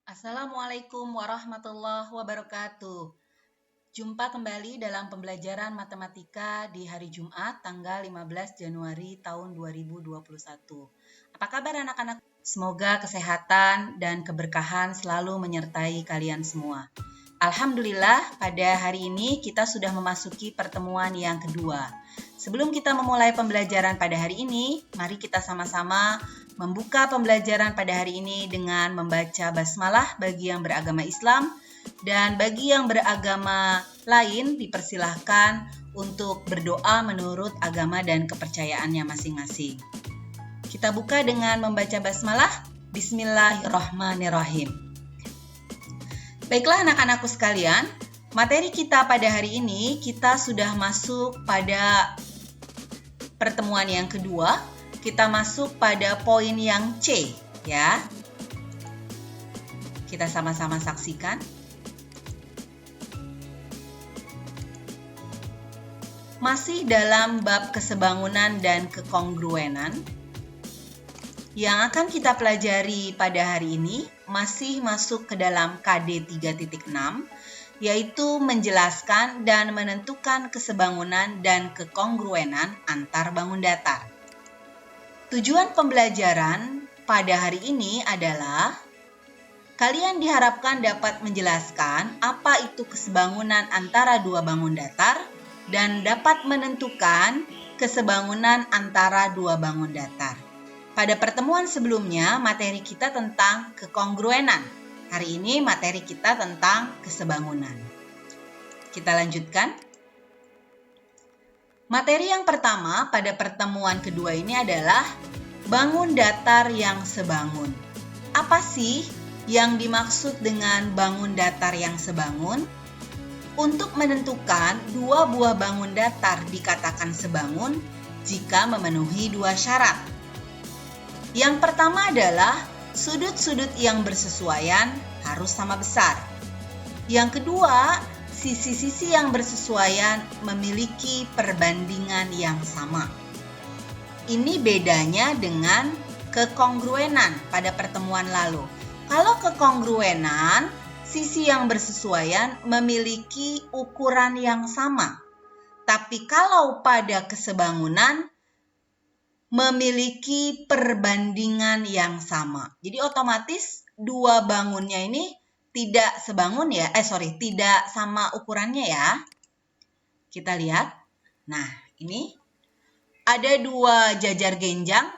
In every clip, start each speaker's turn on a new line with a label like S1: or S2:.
S1: Assalamualaikum warahmatullahi wabarakatuh. Jumpa kembali dalam pembelajaran matematika di hari Jumat tanggal 15 Januari tahun 2021. Apa kabar anak-anak? Semoga kesehatan dan keberkahan selalu menyertai kalian semua. Alhamdulillah, pada hari ini kita sudah memasuki pertemuan yang kedua. Sebelum kita memulai pembelajaran pada hari ini, mari kita sama-sama membuka pembelajaran pada hari ini dengan membaca basmalah bagi yang beragama Islam, dan bagi yang beragama lain dipersilahkan untuk berdoa menurut agama dan kepercayaannya masing-masing. Kita buka dengan membaca basmalah. Bismillahirrahmanirrahim. Baiklah anak-anakku sekalian, materi kita pada hari ini kita sudah masuk pada pertemuan yang kedua. Kita masuk pada poin yang C, ya. Kita sama-sama saksikan. Masih dalam bab kesebangunan dan kekongruenan. Yang akan kita pelajari pada hari ini masih masuk ke dalam KD 3.6, yaitu menjelaskan dan menentukan kesebangunan dan kekongruenan antar bangun datar. Tujuan pembelajaran pada hari ini adalah kalian diharapkan dapat menjelaskan apa itu kesebangunan antara dua bangun datar dan dapat menentukan kesebangunan antara dua bangun datar. Pada pertemuan sebelumnya, materi kita tentang kekongruenan. Hari ini materi kita tentang kesebangunan. Kita lanjutkan. Materi yang pertama pada pertemuan kedua ini adalah bangun datar yang sebangun. Apa sih yang dimaksud dengan bangun datar yang sebangun? Untuk menentukan dua buah bangun datar dikatakan sebangun jika memenuhi dua syarat. Yang pertama adalah sudut-sudut yang bersesuaian harus sama besar. Yang kedua, sisi-sisi yang bersesuaian memiliki perbandingan yang sama. Ini bedanya dengan kekongruenan pada pertemuan lalu. Kalau kekongruenan, sisi yang bersesuaian memiliki ukuran yang sama. Tapi kalau pada kesebangunan, memiliki perbandingan yang sama. Jadi otomatis dua bangunnya ini tidak sebangun ya, tidak sama ukurannya ya. Kita lihat. Nah, ini ada dua jajar genjang.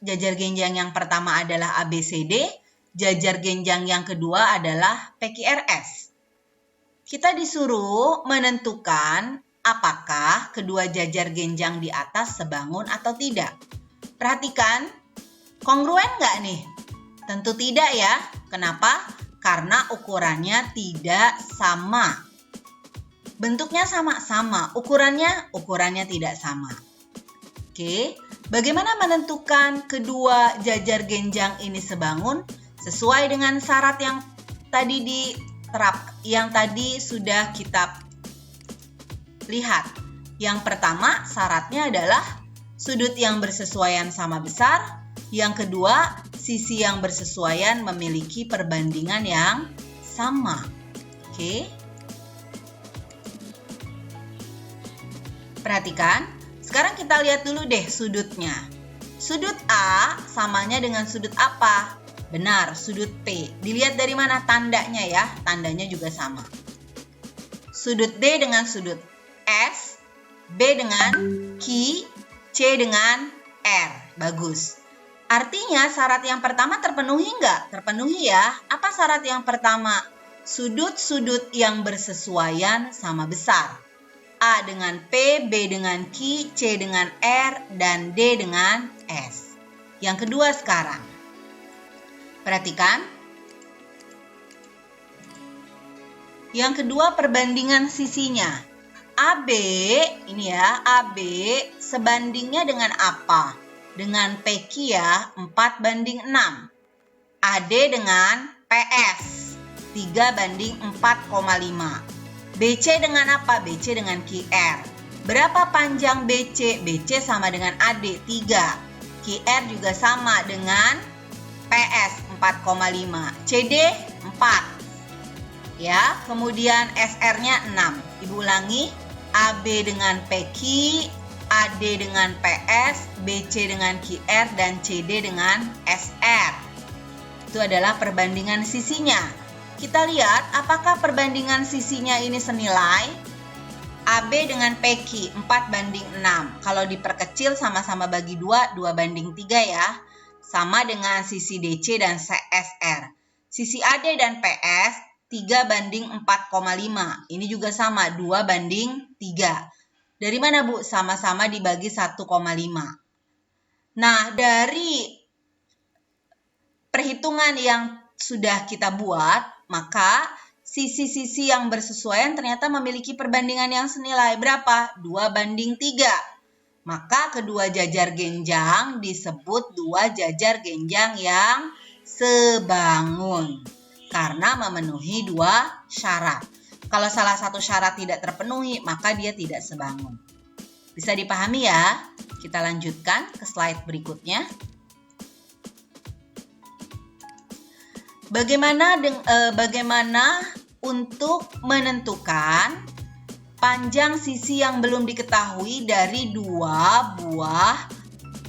S1: Jajar genjang yang pertama adalah ABCD, jajar genjang yang kedua adalah PQRS. Kita disuruh menentukan apakah kedua jajar genjang di atas sebangun atau tidak. Perhatikan, kongruen nggak nih? Tentu tidak ya. Kenapa? Karena ukurannya tidak sama. Bentuknya sama-sama, ukurannya tidak sama. Oke, bagaimana menentukan kedua jajar genjang ini sebangun? Sesuai dengan syarat yang tadi sudah kita lihat. Yang pertama, syaratnya adalah sudut yang bersesuaian sama besar. Yang kedua, sisi yang bersesuaian memiliki perbandingan yang sama. Oke. Perhatikan. Sekarang kita lihat dulu deh sudutnya. Sudut A samanya dengan sudut apa? Benar, sudut P. Dilihat dari mana tandanya ya. Tandanya juga sama. Sudut D dengan sudut S, B dengan Q, C dengan R. Bagus. Artinya syarat yang pertama terpenuhi nggak? Terpenuhi ya. Apa syarat yang pertama? Sudut-sudut yang bersesuaian sama besar. A dengan P, B dengan Q, C dengan R, dan D dengan S. Yang kedua sekarang. Perhatikan. Yang kedua perbandingan sisinya. AB, ini ya, AB sebandingnya dengan apa? Dengan PQ ya, 4:6. AD dengan PS, 3:4,5. BC dengan apa? BC dengan QR. Berapa panjang BC? BC sama dengan AD, 3. QR juga sama dengan PS, 4,5. CD 4. Ya, kemudian SR-nya 6. Ibu ulangi, AB dengan PQ, AD dengan PS, BC dengan QR, dan CD dengan SR. Itu adalah perbandingan sisinya. Kita lihat apakah perbandingan sisinya ini senilai. AB dengan PQ 4:6. Kalau diperkecil sama-sama bagi 2, 2:3 ya. Sama dengan sisi DC dan SR. Sisi AD dan PS 3:4,5. Ini juga sama, 2:3. Dari mana Bu? Sama-sama dibagi 1,5. Nah, dari perhitungan yang sudah kita buat, maka sisi-sisi yang bersesuaian ternyata memiliki perbandingan yang senilai. Berapa? 2:3. Maka kedua jajar genjang disebut dua jajar genjang yang sebangun. Karena memenuhi dua syarat. Kalau salah satu syarat tidak terpenuhi, maka dia tidak sebangun. Bisa dipahami ya? Kita lanjutkan ke slide berikutnya. Bagaimana untuk menentukan panjang sisi yang belum diketahui dari dua buah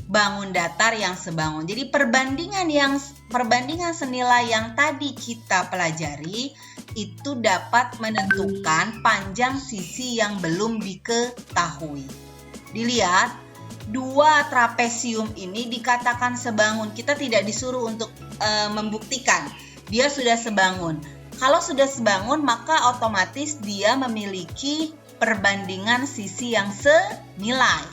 S1: bangun datar yang sebangun. Jadi perbandingan senilai yang tadi kita pelajari itu dapat menentukan panjang sisi yang belum diketahui. Dilihat, dua trapesium ini dikatakan sebangun. Kita tidak disuruh untuk membuktikan dia sudah sebangun. Kalau sudah sebangun, maka otomatis dia memiliki perbandingan sisi yang senilai.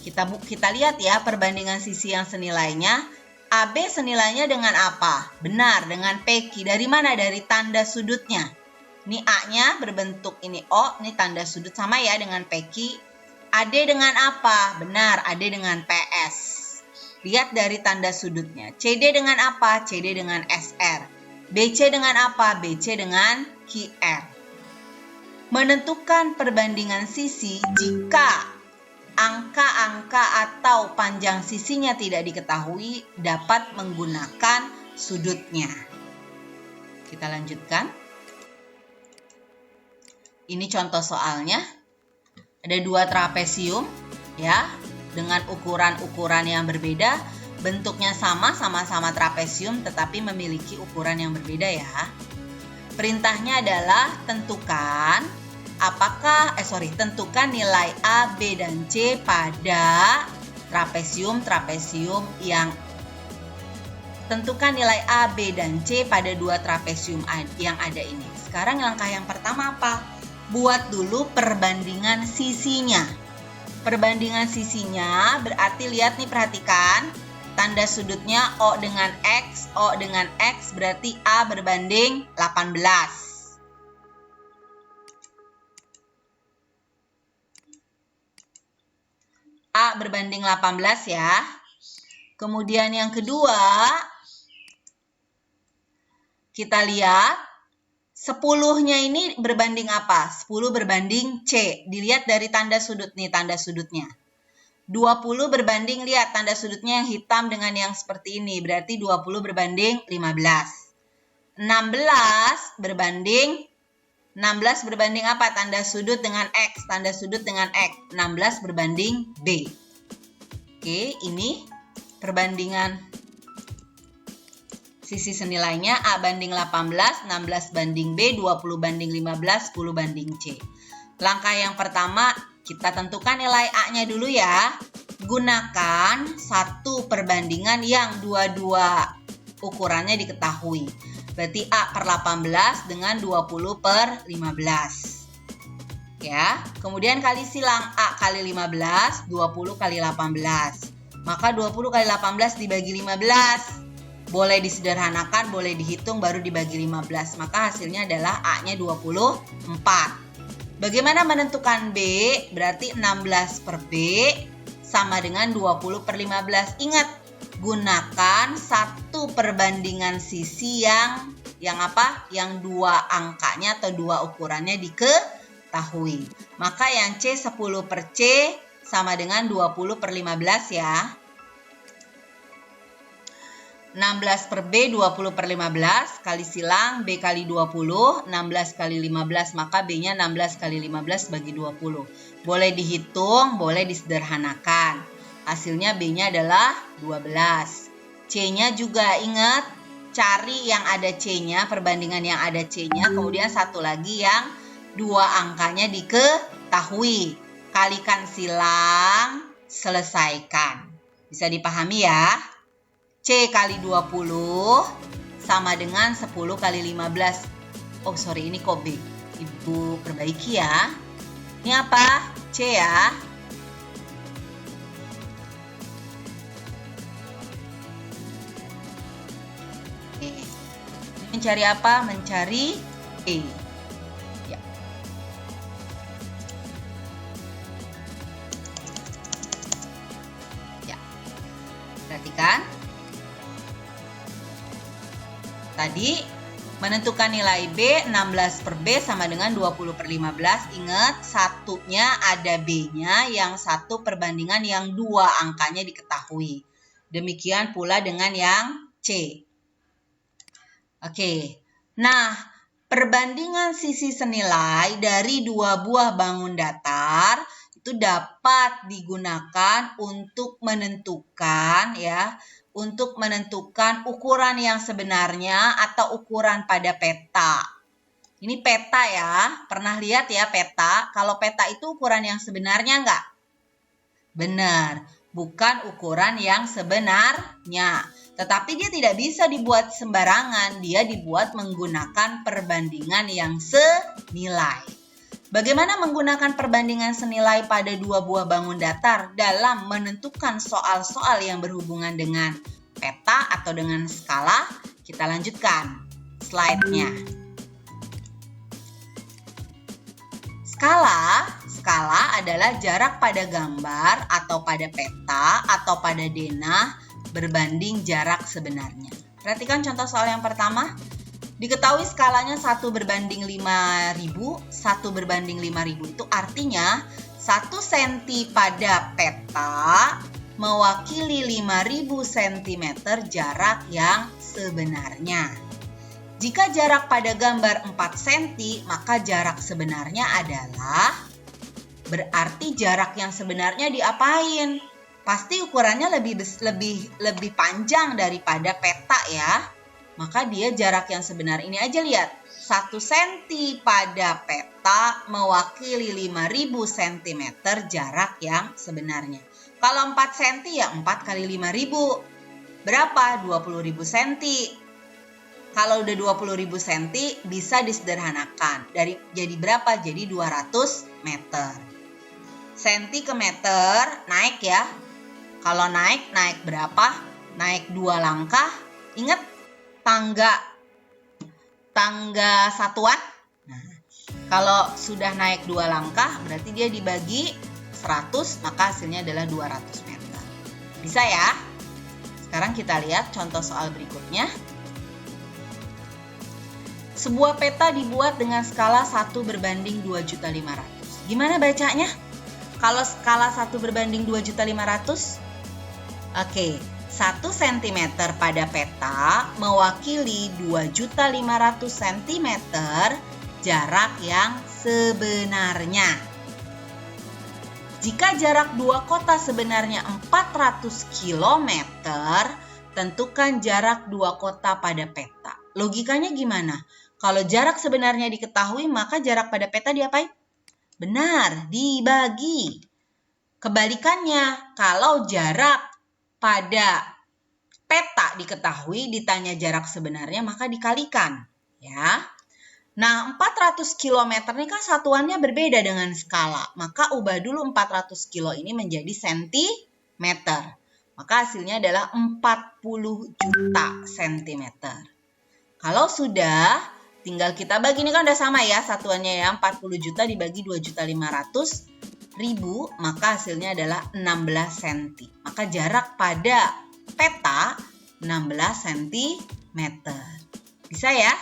S1: Kita lihat ya perbandingan sisi yang senilainya. AB senilainya dengan apa? Benar, dengan PQ. Dari mana? Dari tanda sudutnya. Ini A-nya berbentuk ini O, ini tanda sudut sama ya dengan PQ. AD dengan apa? Benar, AD dengan PS. Lihat dari tanda sudutnya. CD dengan apa? CD dengan SR. BC dengan apa? BC dengan QR. Menentukan perbandingan sisi jika angka-angka atau panjang sisinya tidak diketahui dapat menggunakan sudutnya. Kita lanjutkan. Ini contoh soalnya. Ada dua trapesium ya, dengan ukuran-ukuran yang berbeda. Bentuknya sama-sama trapesium tetapi memiliki ukuran yang berbeda ya. Perintahnya adalah tentukan nilai A, B, dan C pada trapesium yang tentukan nilai A, B, dan C pada dua trapesium yang ada ini. Sekarang langkah yang pertama apa? Buat dulu perbandingan sisinya. Perbandingan sisinya berarti lihat nih, perhatikan. Tanda sudutnya O dengan X, O dengan X berarti A berbanding 18. A berbanding 18 ya. Kemudian yang kedua, kita lihat 10-nya ini berbanding apa? 10 berbanding C. Dilihat dari tanda sudut nih, tanda sudutnya. 20 berbanding, lihat tanda sudutnya yang hitam dengan yang seperti ini. Berarti 20 berbanding 15. 16 berbanding apa? Tanda sudut dengan X. Tanda sudut dengan X. 16 berbanding B. Oke, ini perbandingan sisi senilainya. A banding 18, 16 banding B, 20 banding 15, 10 banding C. Langkah yang pertama, kita tentukan nilai A-nya dulu ya. Gunakan satu perbandingan yang dua-dua ukurannya diketahui. Berarti A per 18 dengan 20 per 15. Ya, kemudian kali silang A kali 15, 20 kali 18. Maka 20 kali 18 dibagi 15. Boleh disederhanakan, boleh dihitung baru dibagi 15. Maka hasilnya adalah A-nya 24. Bagaimana menentukan B? Berarti 16 per B sama dengan 20 per 15. Ingat, gunakan satu perbandingan sisi yang apa? Yang dua angkanya atau dua ukurannya diketahui. Maka yang C 10 per C sama dengan 20 per 15 ya. 16 per B 20 per 15 kali silang B kali 20, 16 kali 15 maka B-nya 16 kali 15 bagi 20. Boleh dihitung, boleh disederhanakan. Hasilnya B-nya adalah 12. C-nya juga ingat, cari yang ada C-nya, perbandingan yang ada C-nya, kemudian satu lagi yang dua angkanya diketahui. Kalikan silang, selesaikan. Bisa dipahami ya? C kali 20 sama dengan 10 kali 15. Oh sorry, ini kok B. Ibu perbaiki ya. Ini apa? C ya. Oke. Mencari apa? Mencari E. Ya. Ya. Perhatikan. Tadi menentukan nilai B 16 per B sama dengan 20 per 15. Ingat, satunya ada B-nya, yang satu perbandingan yang dua angkanya diketahui. Demikian pula dengan yang C. Oke, nah perbandingan sisi senilai dari dua buah bangun datar itu dapat digunakan untuk menentukan ukuran yang sebenarnya atau ukuran pada peta. Ini peta ya, pernah lihat ya peta? Kalau peta itu ukuran yang sebenarnya enggak? Benar, bukan ukuran yang sebenarnya. Tetapi dia tidak bisa dibuat sembarangan, dia dibuat menggunakan perbandingan yang senilai. Bagaimana menggunakan perbandingan senilai pada dua buah bangun datar dalam menentukan soal-soal yang berhubungan dengan peta atau dengan skala? Kita lanjutkan slide-nya. Skala adalah jarak pada gambar atau pada peta atau pada denah berbanding jarak sebenarnya. Perhatikan contoh soal yang pertama. Diketahui skalanya 1 berbanding 5.000, 1 berbanding 5.000 itu artinya 1 cm pada peta mewakili 5.000 cm jarak yang sebenarnya. Jika jarak pada gambar 4 cm, maka jarak sebenarnya adalah, berarti jarak yang sebenarnya diapain? Pasti ukurannya lebih panjang daripada peta ya. Maka dia jarak yang sebenar ini aja, lihat. 1 cm pada peta mewakili 5.000 cm jarak yang sebenarnya. Kalau 4 cm ya 4 kali 5.000. Berapa? 20.000 cm. Kalau udah 20.000 cm bisa disederhanakan. Jadi berapa? Jadi 200 meter. Senti ke meter naik ya. Kalau naik berapa? Naik 2 langkah. Ingat tangga satuan. Nah, kalau sudah naik 2 langkah berarti dia dibagi 100, maka hasilnya adalah 200 meter. Bisa ya? Sekarang kita lihat contoh soal berikutnya. Sebuah peta dibuat dengan skala 1 berbanding 2.500.000. Gimana bacanya? Kalau skala 1 berbanding 2.500.000? Oke, 1 cm pada peta mewakili 2.500.000 cm jarak yang sebenarnya. Jika jarak dua kota sebenarnya 400 km, tentukan jarak dua kota pada peta. Logikanya gimana? Kalau jarak sebenarnya diketahui, maka jarak pada peta diapain? Benar, dibagi. Kebalikannya, kalau jarak pada peta diketahui, ditanya jarak sebenarnya, maka dikalikan. Ya. Nah, 400 km ini kan satuannya berbeda dengan skala. Maka ubah dulu 400 kilo ini menjadi sentimeter. Maka hasilnya adalah 40 juta sentimeter. Kalau sudah, tinggal kita bagi, ini kan udah sama ya satuannya ya. 40 juta dibagi 2.500.000, maka hasilnya adalah 16 cm. Maka jarak pada peta 16 cm. Bisa ya?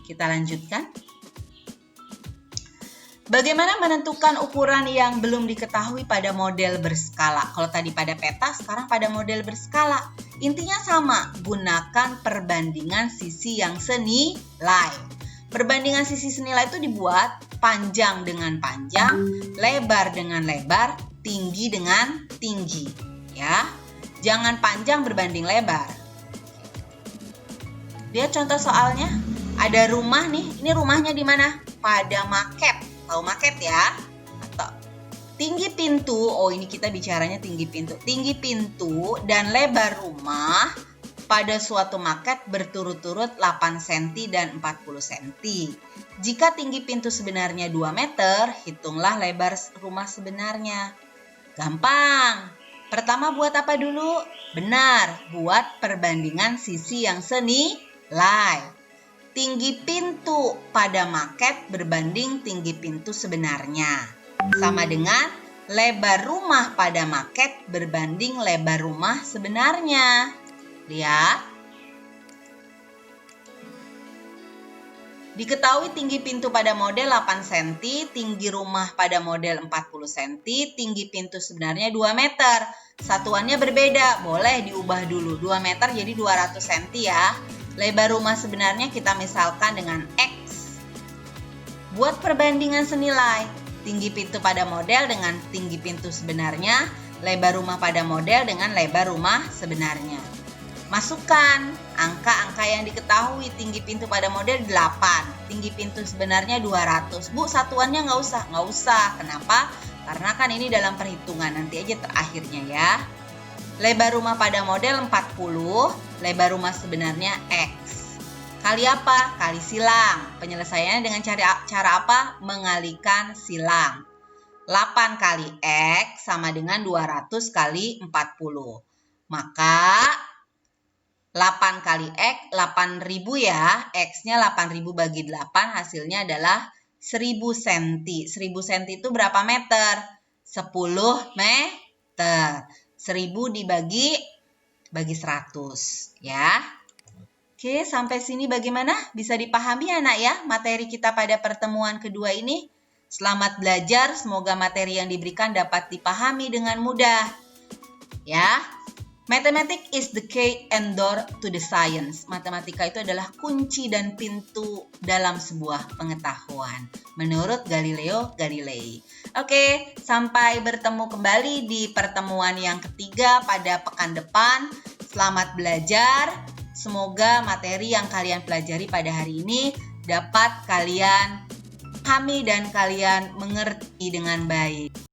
S1: Kita lanjutkan. Bagaimana menentukan ukuran yang belum diketahui pada model berskala? Kalau tadi pada peta, sekarang pada model berskala. Intinya sama, gunakan perbandingan sisi yang senilai. Perbandingan sisi senilai itu dibuat panjang dengan panjang, lebar dengan lebar, tinggi dengan tinggi. Ya, jangan panjang berbanding lebar. Lihat contoh soalnya. Ada rumah nih, ini rumahnya di mana? Pada maket. Tahu maket ya? Atau tinggi pintu, oh ini kita bicaranya tinggi pintu. Tinggi pintu dan lebar rumah pada suatu maket berturut-turut 8 cm dan 40 cm. Jika tinggi pintu sebenarnya 2 meter, hitunglah lebar rumah sebenarnya. Gampang. Pertama buat apa dulu? Benar, buat perbandingan sisi yang senilai. Tinggi pintu pada maket berbanding tinggi pintu sebenarnya. Sama dengan lebar rumah pada maket berbanding lebar rumah sebenarnya. Lihat. Diketahui tinggi pintu pada model 8 cm, tinggi rumah pada model 40 cm, tinggi pintu sebenarnya 2 meter. Satuannya berbeda, boleh diubah dulu. 2 meter jadi 200 cm ya. Lebar rumah sebenarnya kita misalkan dengan X. Buat perbandingan senilai, tinggi pintu pada model dengan tinggi pintu sebenarnya, lebar rumah pada model dengan lebar rumah sebenarnya. Masukkan angka-angka yang diketahui. Tinggi pintu pada model 8, tinggi pintu sebenarnya 200. Bu, satuannya nggak usah. Kenapa? Karena kan ini dalam perhitungan, nanti aja terakhirnya ya. Lebar rumah pada model 40, lebar rumah sebenarnya X. Kali apa? Kali silang. Penyelesaiannya dengan cara apa? Mengalihkan silang. 8 kali X sama dengan 200 kali 40. Maka 8 kali X, 8.000 ya. X-nya 8.000 bagi 8, hasilnya adalah 1000 cm. 1000 cm itu berapa meter? 10 meter. 1000 dibagi 100 ya. Oke, sampai sini bagaimana? Bisa dipahami anak ya materi kita pada pertemuan kedua ini? Selamat belajar, semoga materi yang diberikan dapat dipahami dengan mudah. Ya. Mathematics is the key and door to the science. Matematika itu adalah kunci dan pintu dalam sebuah pengetahuan. Menurut Galileo Galilei. Oke, sampai bertemu kembali di pertemuan yang ketiga pada pekan depan. Selamat belajar. Semoga materi yang kalian pelajari pada hari ini dapat kalian pahami dan kalian mengerti dengan baik.